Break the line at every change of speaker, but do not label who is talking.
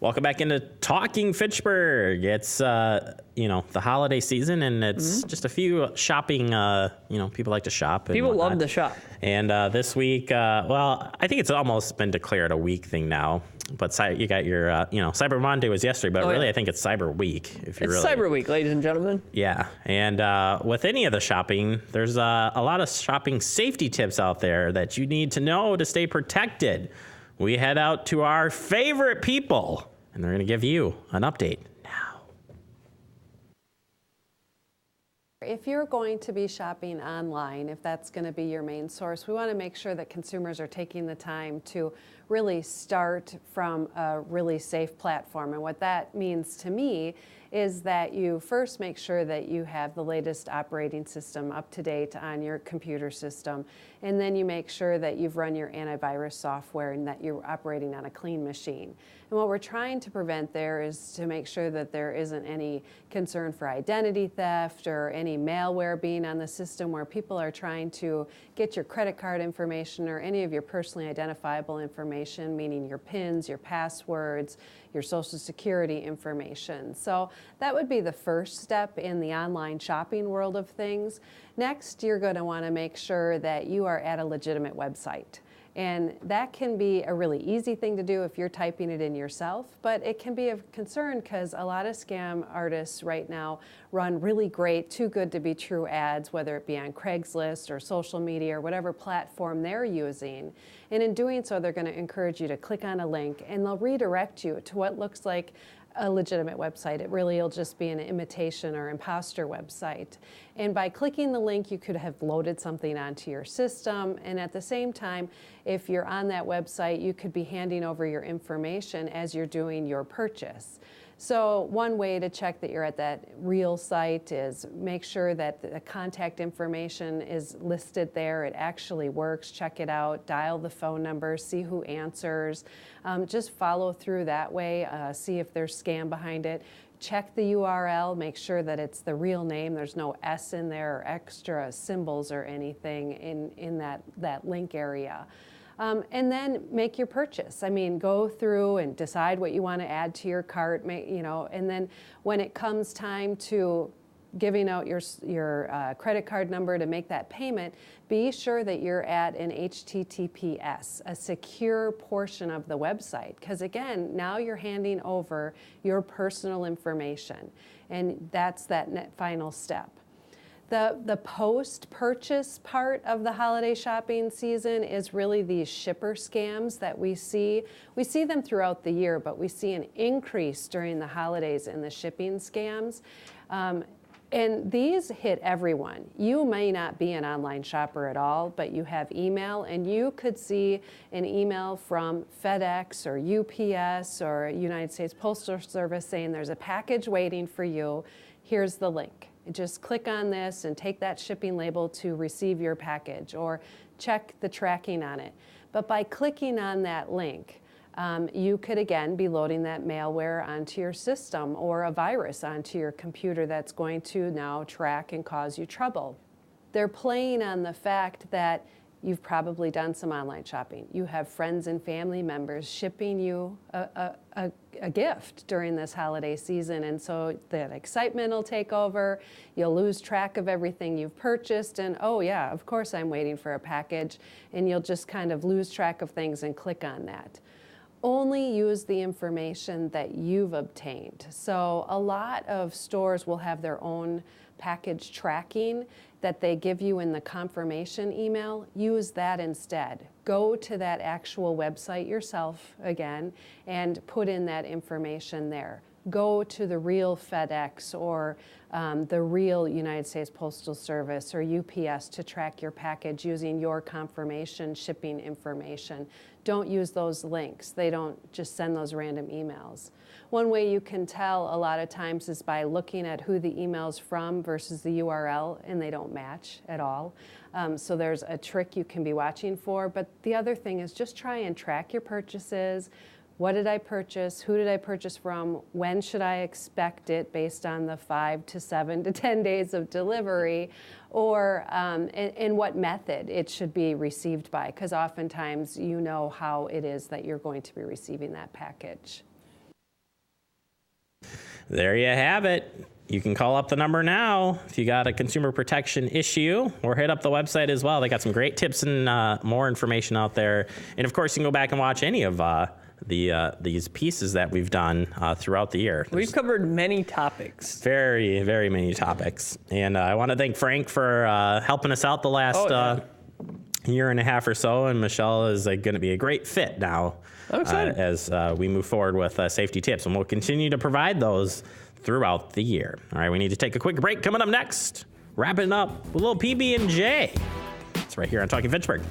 Welcome back into Talking Fitchburg. It's, the holiday season, and it's just a few shopping, people like to shop.
People love to shop.
And this week, I think it's almost been declared a week thing now. But you got your, Cyber Monday was yesterday, but really I think it's Cyber Week.
It's Cyber Week, ladies and gentlemen.
Yeah, and with any of the shopping, there's a lot of shopping safety tips out there that you need to know to stay protected. We head out to our favorite people, and they're going to give you an update now.
If you're going to be shopping online, if that's going to be your main source, we want to make sure that consumers are taking the time to really start from a really safe platform. And what that means to me is that you first make sure that you have the latest operating system up to date on your computer system. And then you make sure that you've run your antivirus software and that you're operating on a clean machine. And what we're trying to prevent there is to make sure that there isn't any concern for identity theft or any malware being on the system where people are trying to get your credit card information or any of your personally identifiable information, meaning your PINs, your passwords, your social security information. So that would be the first step in the online shopping world of things. Next, you're going to want to make sure that you are at a legitimate website. And that can be a really easy thing to do if you're typing it in yourself, but it can be of concern because a lot of scam artists right now run really great, too good to be true ads, whether it be on Craigslist or social media or whatever platform they're using. And in doing so, they're going to encourage you to click on a link and they'll redirect you to what looks like a legitimate website. It really will just be an imitation or imposter website. And by clicking the link, you could have loaded something onto your system. And at the same time, if you're on that website, you could be handing over your information as you're doing your purchase. So one way to check that you're at that real site is make sure that the contact information is listed there. It actually works. Check it out. Dial the phone number. See who answers. Just follow through that way. See if there's scam behind it. Check the URL. Make sure that it's the real name. There's no S in there or extra symbols or anything in that link area. And then make your purchase. I mean, go through and decide what you want to add to your cart, and then when it comes time to giving out your credit card number to make that payment, be sure that you're at an HTTPS, a secure portion of the website. Because again, now you're handing over your personal information, and that's that final step. The post-purchase part of the holiday shopping season is really these shipper scams that we see. We see them throughout the year, but we see an increase during the holidays in the shipping scams. And these hit everyone. You may not be an online shopper at all, but you have email, and you could see an email from FedEx or UPS or United States Postal Service saying there's a package waiting for you. Here's the link. Just click on this and take that shipping label to receive your package, or check the tracking on it. But by clicking on that link, you could again be loading that malware onto your system or a virus onto your computer that's going to now track and cause you trouble. They're playing on the fact that you've probably done some online shopping. You have friends and family members shipping you a gift during this holiday season, and so that excitement will take over. You'll lose track of everything you've purchased, and oh yeah, of course I'm waiting for a package, and you'll just kind of lose track of things and click on that. Only use the information that you've obtained. So a lot of stores will have their own package tracking that they give you in the confirmation email. Use that instead. Go to that actual website yourself again and put in that information there. Go to the real FedEx or the real United States Postal Service or UPS to track your package using your confirmation shipping information. Don't use those links. They don't just send those random emails. One way you can tell a lot of times is by looking at who the email's from versus the URL, and they don't match at all. So there's a trick you can be watching for. But the other thing is just try and track your purchases. What did I purchase? Who did I purchase from? When should I expect it based on the 5 to 7 to 10 days of delivery? Or in what method it should be received by? Because oftentimes you know how it is that you're going to be receiving that package.
There you have it. You can call up the number now if you got a consumer protection issue, or hit up the website as well. They got some great tips and more information out there. And of course, you can go back and watch any of these pieces that we've done throughout the year.
We've covered many topics.
Very, very many topics. And I want to thank Frank for helping us out the last year and a half or so. And Michelle is going to be a great fit now as we move forward with safety tips. And we'll continue to provide those throughout the year. All right, we need to take a quick break. Coming up next, wrapping up with a little PB&J. It's right here on Talking Fitchburg.